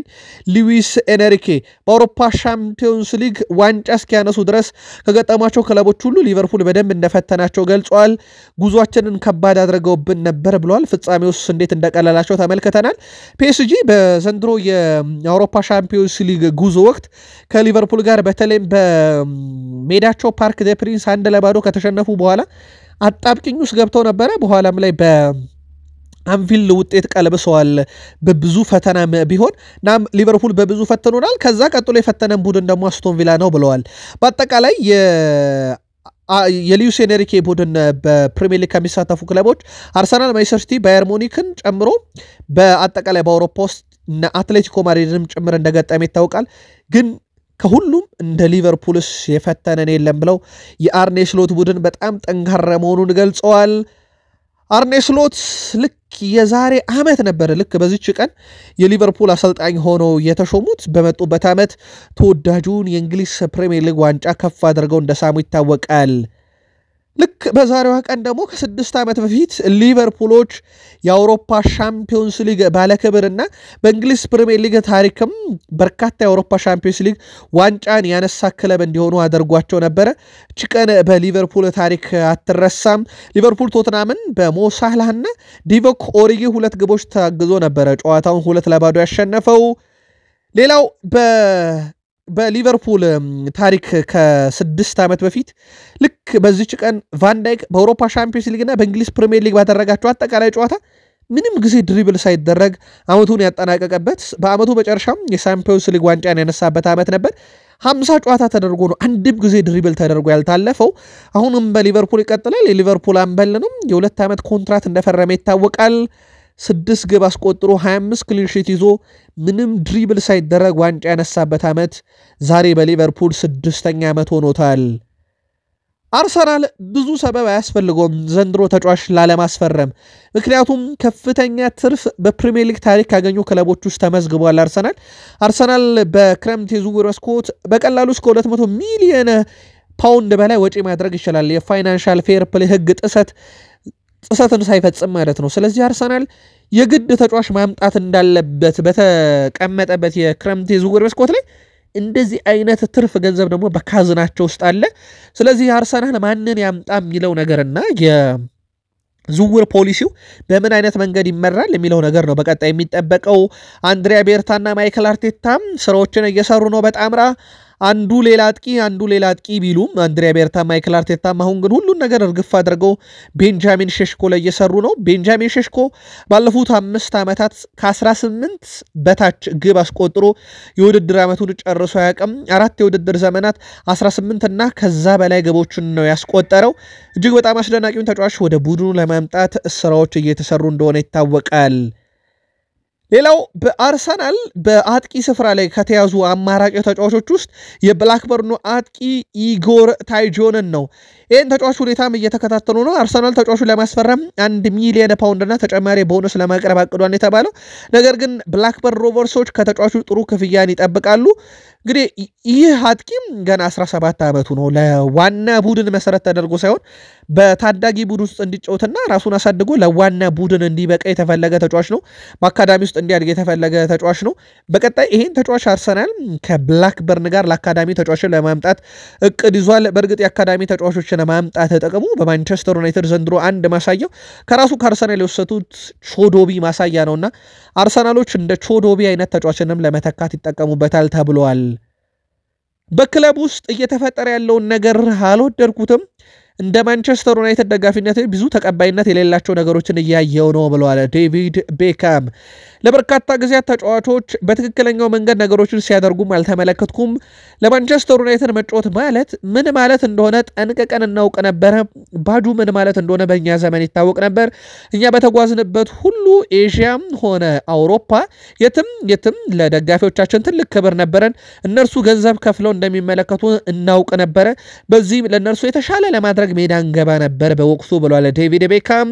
ሉዊስ ኤንሪኬ። በአውሮፓ ሻምፒዮንስ ሊግ ዋንጫ እስኪያነሱ ድረስ ከገጠሟቸው ክለቦች ሁሉ ሊቨርፑል በደንብ እንደፈተናቸው ገልጿል። ጉዟችንን ከባድ አድርገውብን ነበር ብለዋል። ፍጻሜ ውስጥ እንዴት እንደቀለላቸው ተመልክተናል። ፒኤስጂ በዘንድሮ የአውሮፓ ሻምፒዮንስ ሊግ ጉዞ ወቅት ከሊቨርፑል ጋር በተለይም በሜዳቸው ፓርክ ደ ፕሪንስ 1-0 ከተሸነፉ በኋላ አጣብቂኝ ውስጥ ገብተው ነበረ። በኋላም ላይ አንፊልድ ውጤት ቀልብሰዋል በብዙ ፈተና ቢሆን ናም ሊቨርፑል በብዙ ፈተኑናል ከዛ ቀጥሎ የፈተነን ቡድን ደግሞ አስቶን ቪላ ነው ብለዋል በአጠቃላይ የሉዊስ ኤንሪኬ ቡድን በፕሪሚየር ሊግ ከሚሳተፉ ክለቦች አርሰናል ማንቸስተር ሲቲ ባየር ሙኒክን ጨምሮ በአጠቃላይ በአውሮፓ ውስጥ አትሌቲኮ ማድሪድንም ጭምር እንደገጠመ ይታወቃል ግን ከሁሉም እንደ ሊቨርፑልስ የፈተነን የለም ብለው የአርኔ ስሎት ቡድን በጣም ጠንካራ መሆኑን ገልጸዋል አርኔ ስሎት ልክ የዛሬ ዓመት ነበር ልክ በዚች ቀን የሊቨርፑል አሰልጣኝ ሆነው የተሾሙት በመጡበት ዓመት ተወዳጁን የእንግሊዝ ፕሪሚየር ሊግ ዋንጫ ከፍ አድርገው እንደሳሙ ይታወቃል ልክ በዛሬዋ ቀን ደግሞ ከ6 ዓመት በፊት ሊቨርፑሎች የአውሮፓ ሻምፒዮንስ ሊግ ባለክብርና በእንግሊዝ ፕሪሚየር ሊግ ታሪክም በርካታ የአውሮፓ ሻምፒዮንስ ሊግ ዋንጫን ያነሳ ክለብ እንዲሆኑ አድርጓቸው ነበር እቺ ቀን በሊቨርፑል ታሪክ አትረሳም ሊቨርፑል ቶትናምን በሞሳላህና ዲቮክ ኦሪጊ 2 ግቦች ታግዞ ነበር ጨዋታውን 2-2 ያሸነፈው ሌላው በሊቨርፑል ታሪክ ከ6 ዓመት በፊት ልክ በዚች ቀን ቫን ዳይክ በአውሮፓ ሻምፒዮንስ ሊግ እና በእንግሊዝ ፕሪሚየር ሊግ ባደረጋቸው አጠቃላይ ጨዋታ ምንም ጊዜ ድሪብል ሳይደረግ አመቱን ያጠናቀቀበት በአመቱ መጨረሻም የሻምፒዮንስ ሊግ ዋንጫን ያነሳበት ዓመት ነበር 50 ጨዋታ ተደርጎ ነው አንድም ጊዜ ድሪብል ተደርጎ ያልታለፈው አሁንም በሊቨርፑል ይቀጥላል የሊቨርፑል አምበል ነው የ2 ዓመት ኮንትራት እንደፈረመ ይታወቃል 6 ግብ አስቆጥሮ 25 ክሊን ሺት ይዞ ምንም ድሪብል ሳይደረግ ዋንጫ ያነሳበት ዓመት ዛሬ በሊቨርፑል 6ኛ ዓመት ሆኖታል አርሰናል ብዙ ሰበብ አያስፈልገውም ዘንድሮ ተጫዋች ላለማስፈረም ምክንያቱም ከፍተኛ ትርፍ በፕሪሚየር ሊግ ታሪክ ያገኙ ክለቦች ውስጥ ተመዝግቧል አርሰናል በክረምት የዝውውር መስኮት በቀላሉ እስከ 200 ሚሊዮን ፓውንድ በላይ ወጪ ማድረግ ይችላል የፋይናንሻል ፌር ፕሌይ ህግ ጥሰትን ሳይፈጽም ማለት ነው ስለዚህ አርሰናል የግድ ተጫዋች ማምጣት እንዳለበት በተቀመጠበት የክረምት የዝውውር መስኮት ላይ እንደዚህ አይነት ትርፍ ገንዘብ ደግሞ በካዝናቸው ውስጥ አለ ስለዚህ አርሰናል ማንን ያምጣ የሚለው ነገርና የዝውውር ፖሊሲው በምን አይነት መንገድ ይመራል የሚለው ነገር ነው በቀጣይ የሚጠበቀው አንድሪያ ቤርታና ማይክል አርቴታም ስራዎችን እየሰሩ ነው በጣምራ አንዱ ሌላ አጥቂ ቢሉም አንድሪያ ቤርታ ማይክል አርቴታ አሁን ግን ሁሉን ነገር እርግፍ አድርገው ቤንጃሚን ሼሽኮ ላይ እየሰሩ ነው ቤንጃሚን ሼሽኮ ባለፉት 5 ዓመታት ከ18 በታች ግብ አስቆጥሮ የውድድር ዓመቱን ጨርሶ ያቀም 4 የውድድር ዘመናት 18 እና ከዛ በላይ ግቦችን ነው ያስቆጠረው እጅግ በጣም አስደናቂውን ተጫዋች ወደ ቡድኑ ለማምጣት ስራዎች እየተሰሩ እንደሆነ ይታወቃል ሌላው በአርሰናል በአጥቂ ስፍራ ላይ ከተያዙ አማራጭ ተጫዋቾች ውስጥ የብላክበርኑ አጥቂ ኢጎር ታይጆንን ነው ይህን ተጫዋች ሁኔታም እየተከታተሉ ነው አርሰናል ተጫዋቹን ለማስፈረም 1 ሚሊዮን ፓውንድ እና ተጨማሪ ቦነስ ለማቅረብ አቅዷል የተባለው ነገር ግን ብላክበርን ሮቨርሶች ከተጫዋቹ ጥሩ ክፍያን ይጠብቃሉ እንግዲህ ይህ አጥቂም ገና 17 ዓመቱ ነው ለዋና ቡድን መሰረት ተደርጎ ሳይሆን በታዳጊ ቡድን ውስጥ እንዲጫወትና ራሱን አሳድጎ ለዋና ቡድን እንዲበቃ የተፈለገ ተጫዋች ነው በአካዳሚ ውስጥ እንዲያድግ የተፈለገ ተጫዋች ነው በቀጣይ ይሄን ተጫዋች አርሰናል ከብላክበርን ጋር ለአካዳሚ ተጫዋችን ለማምጣት እቅድ ይዟል በእርግጥ የአካዳሚ ተጫዋቾችን ለማምጣት ተጠቅሞ በማንቸስተር ዩናይትድ ዘንድሮ አንድ ማሳያው ከራሱ ከአርሰናል የወሰዱት ቾዶቢ ማሳያ ነውና አርሰናሎች እንደ ቾዶቢ አይነት ተጫዋችንም ለመተካት ይጠቀሙበታል ተብሏል በክለብ ውስጥ እየተፈጠረ ያለውን ነገር አልወደድኩትም እንደ ማንቸስተር ዩናይትድ ደጋፊነት ብዙ ተቀባይነት የሌላቸው ነገሮችን እያየው ነው ብለዋል ዴቪድ ቤካም ለበርካታ ጊዜያት ተጫዋቾች በትክክለኛው መንገድ ነገሮችን ሲያደርጉም አልተመለከትኩም ለማንቸስተር ዩናይትድ መጫወት ማለት ምን ማለት እንደሆነ ጠንቅቀን እናውቅ ነበር ባጁ ምን ማለት እንደሆነ በእኛ ዘመን ይታወቅ ነበር እኛ በተጓዝንበት ሁሉ ኤዥያም ሆነ አውሮፓ የትም ለደጋፊዎቻችን ትልቅ ክብር ነበረን እነርሱ ገንዘብ ከፍለው እንደሚመለከቱ እናውቅ ነበር በዚህም ለነርሱ የተሻለ ለማድረግ ሜዳ እንገባ ነበር በወቅቱ ብለዋል ዴቪድ ቤካም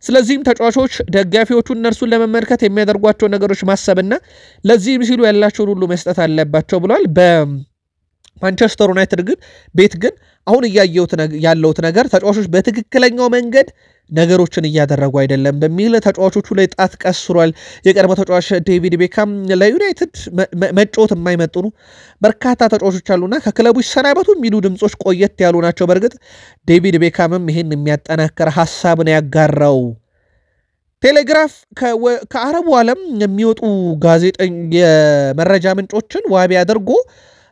ስለዚህም ተጫዋቾች ደጋፊዎቹ እነርሱን ለመመልከት የሚያደርጓቸው ነገሮች ማሰብና ለዚህም ሲሉ ያላቸውን ሁሉ መስጠት አለባቸው ብለዋል በማንቸስተር ዩናይትድ ግን አሁን ያለውት ነገር ተጫዋቾች በትክክለኛው መንገድ ነገሮችን እያደረጉ አይደለም በሚል ተጫዋቾቹ ላይ ጣት ቀስሯል የቀድሞ ተጫዋች ዴቪድ ቤካም ለዩናይትድ መጫወት የማይመጥኑ በርካታ ተጫዋቾች አሉና ከክለቡ ይሰናበቱ የሚሉ ድምጾች ቆየት ያሉ ናቸው በርግጥ ዴቪድ ቤካምም ይሄን የሚያጠናክር ሐሳብን ያጋራው ቴሌግራፍ ከአረቡ ዓለም የሚወጡ የመረጃ ምንጮችን ዋቢ አድርጎ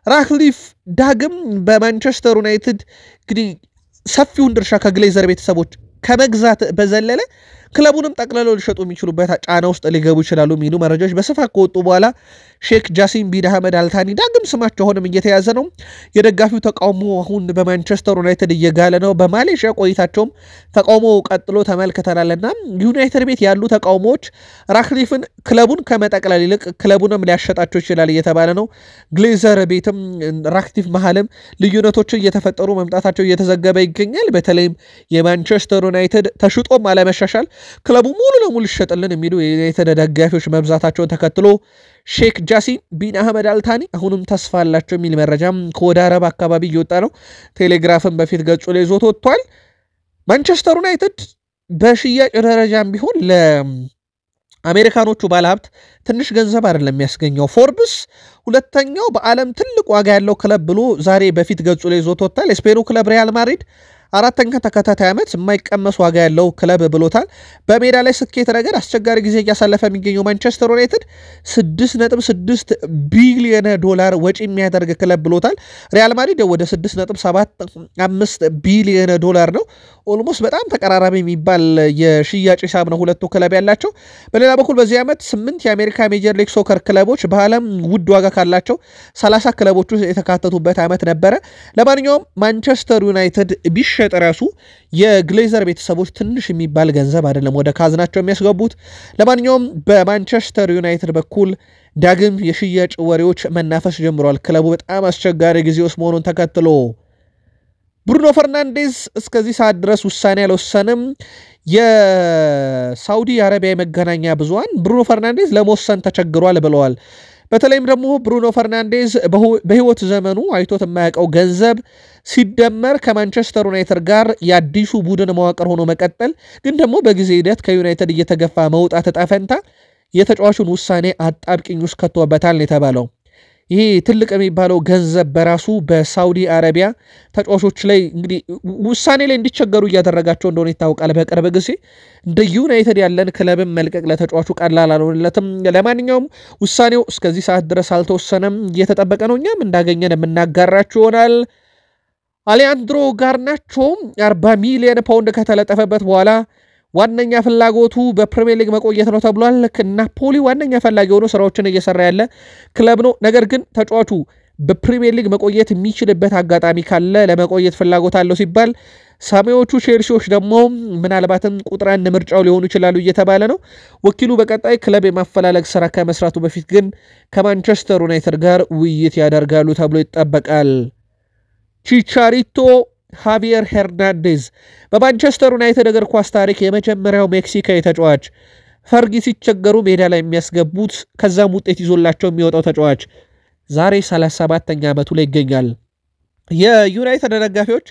ራክሊፍ ዳግም በማንቸስተር ዩናይትድ እንግዲህ ሰፊውን ድርሻ ከግሌዘር ቤተሰቦች ከመግዛት በዘለለ ክለቡንም ጠቅልለው ሊሸጡ የሚችሉበት ጫና ውስጥ ሊገቡ ይችላሉ የሚሉ መረጃዎች በስፋት ከወጡ በኋላ ሼክ ጃሲም ቢን አህመድ አልታኒ ዳግም ስማቸው አሁንም እየተያዘ ነው። የደጋፊው ተቃውሞ አሁን በማንቸስተር ዩናይትድ እየጋለ ነው። በማሌዥያ ቆይታቸውም ተቃውሞ ቀጥሎ ተመልክተናልና ዩናይትድ ቤት ያሉ ተቃውሞዎች ራክሊፍን ክለቡን ከመጠቅለል ይልቅ ክለቡንም ሊያሸጣቸው ይችላል እየተባለ ነው። ግሌዘር ቤትም ራክሊፍ መሃልም ልዩነቶች እየተፈጠሩ መምጣታቸው እየተዘገበ ይገኛል። በተለይም የማንቸስተር ዩናይትድ ተሽጦም አለመሻሻል ክለቡ ሙሉ ለሙሉ ይሸጥልን የሚሉ የዩናይትድ ደጋፊዎች መብዛታቸውን ተከትሎ ሼክ ጃሲም ቢን አህመድ አልታኒ አሁንም ተስፋ አላቸው የሚል መረጃም ከወደ አረብ አካባቢ እየወጣ ነው። ቴሌግራፍን በፊት ገጹ ላይ ይዞት ወጥቷል። ማንቸስተር ዩናይትድ በሽያጭ ደረጃም ቢሆን ለአሜሪካኖቹ ባለሀብት ትንሽ ገንዘብ አይደለም የሚያስገኘው። ፎርብስ ሁለተኛው በዓለም ትልቅ ዋጋ ያለው ክለብ ብሎ ዛሬ በፊት ገጹ ላይ ይዞት ወጥቷል። የስፔኑ ክለብ ሪያል ማድሪድ አራተኛ ተከታታይ ዓመት የማይቀመስ ዋጋ ያለው ክለብ ብሎታል። በሜዳ ላይ ስኬት ረገድ አስቸጋሪ ጊዜ እያሳለፈ የሚገኘው ማንቸስተር ዩናይትድ 6.6 ቢሊዮን ዶላር ወጪ የሚያደርግ ክለብ ብሎታል። ሪያል ማድሪድ ወደ 6.75 ቢሊዮን ዶላር ነው። ኦልሞስት በጣም ተቀራራቢ የሚባል የሽያጭ ሂሳብ ነው ሁለቱ ክለብ ያላቸው። በሌላ በኩል በዚህ ዓመት 8 የአሜሪካ ሜጀር ሊግ ሶከር ክለቦች በዓለም ውድ ዋጋ ካላቸው 30 ክለቦች ውስጥ የተካተቱበት ዓመት ነበረ። ለማንኛውም ማንቸስተር ዩናይትድ ቢሸጥ ራሱ የግሌዘር ቤተሰቦች ትንሽ የሚባል ገንዘብ አይደለም ወደ ካዝናቸው የሚያስገቡት። ለማንኛውም በማንቸስተር ዩናይትድ በኩል ዳግም የሽያጭ ወሬዎች መናፈስ ጀምሯል። ክለቡ በጣም አስቸጋሪ ጊዜ ውስጥ መሆኑን ተከትሎ ብሩኖ ፈርናንዴዝ እስከዚህ ሰዓት ድረስ ውሳኔ አልወሰንም። የሳውዲ አረቢያ የመገናኛ ብዙሃን ብሩኖ ፈርናንዴዝ ለመወሰን ተቸግሯል ብለዋል። በተለይም ደግሞ ብሩኖ ፈርናንዴዝ በህይወት ዘመኑ አይቶት የማያውቀው ገንዘብ ሲደመር ከማንቸስተር ዩናይትድ ጋር የአዲሱ ቡድን መዋቅር ሆኖ መቀጠል ግን ደግሞ በጊዜ ሂደት ከዩናይትድ እየተገፋ መውጣት ዕጣ ፈንታ የተጫዋቹን ውሳኔ አጣብቂኝ ውስጥ ከቶበታል ነው የተባለው። ይሄ ትልቅ የሚባለው ገንዘብ በራሱ በሳውዲ አረቢያ ተጫዋቾች ላይ እንግዲህ ውሳኔ ላይ እንዲቸገሩ እያደረጋቸው እንደሆነ ይታወቃል። በቅርብ ጊዜ እንደ ዩናይትድ ያለን ክለብን መልቀቅ ለተጫዋቹ ቀላል አልሆነለትም። ለማንኛውም ውሳኔው እስከዚህ ሰዓት ድረስ አልተወሰነም፣ እየተጠበቀ ነው። እኛም እንዳገኘን የምናጋራችሁ ይሆናል። አሌያንድሮ ጋርናቾ 40 ሚሊዮን ፓውንድ ከተለጠፈበት በኋላ ዋነኛ ፍላጎቱ በፕሪሚየር ሊግ መቆየት ነው ተብሏል። ናፖሊ ዋነኛ ፈላጊ ሆኖ ስራዎችን እየሰራ ያለ ክለብ ነው። ነገር ግን ተጫዋቹ በፕሪሚየር ሊግ መቆየት የሚችልበት አጋጣሚ ካለ ለመቆየት ፍላጎት አለው ሲባል፣ ሰማያዊዎቹ ቼልሲዎች ደግሞ ምናልባትም ቁጥር 1 ምርጫው ሊሆኑ ይችላሉ እየተባለ ነው። ወኪሉ በቀጣይ ክለብ የማፈላለግ ስራ ከመስራቱ በፊት ግን ከማንቸስተር ዩናይትድ ጋር ውይይት ያደርጋሉ ተብሎ ይጠበቃል። ቺቻሪቶ ሃቪየር ሄርናንዴዝ በማንቸስተር ዩናይትድ እግር ኳስ ታሪክ የመጀመሪያው ሜክሲካዊ ተጫዋች፣ ፈርጊ ሲቸገሩ ሜዳ ላይ የሚያስገቡት ከዛም ውጤት ይዞላቸው የሚወጣው ተጫዋች ዛሬ 37ኛ ዓመቱ ላይ ይገኛል። የዩናይትድ ደጋፊዎች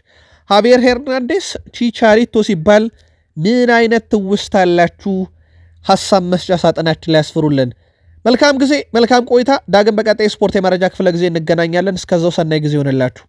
ሃቪየር ሄርናንዴዝ ቺቻሪቶ ሲባል ምን አይነት ትውስታላችሁ? ሐሳብ መስጫ ሳጥናችን ላይ ያስፍሩልን። መልካም ጊዜ፣ መልካም ቆይታ። ዳግም በቀጣይ ስፖርት የመረጃ ክፍለ ጊዜ እንገናኛለን። እስከዛው ሰናይ ጊዜ ይሆንላችሁ።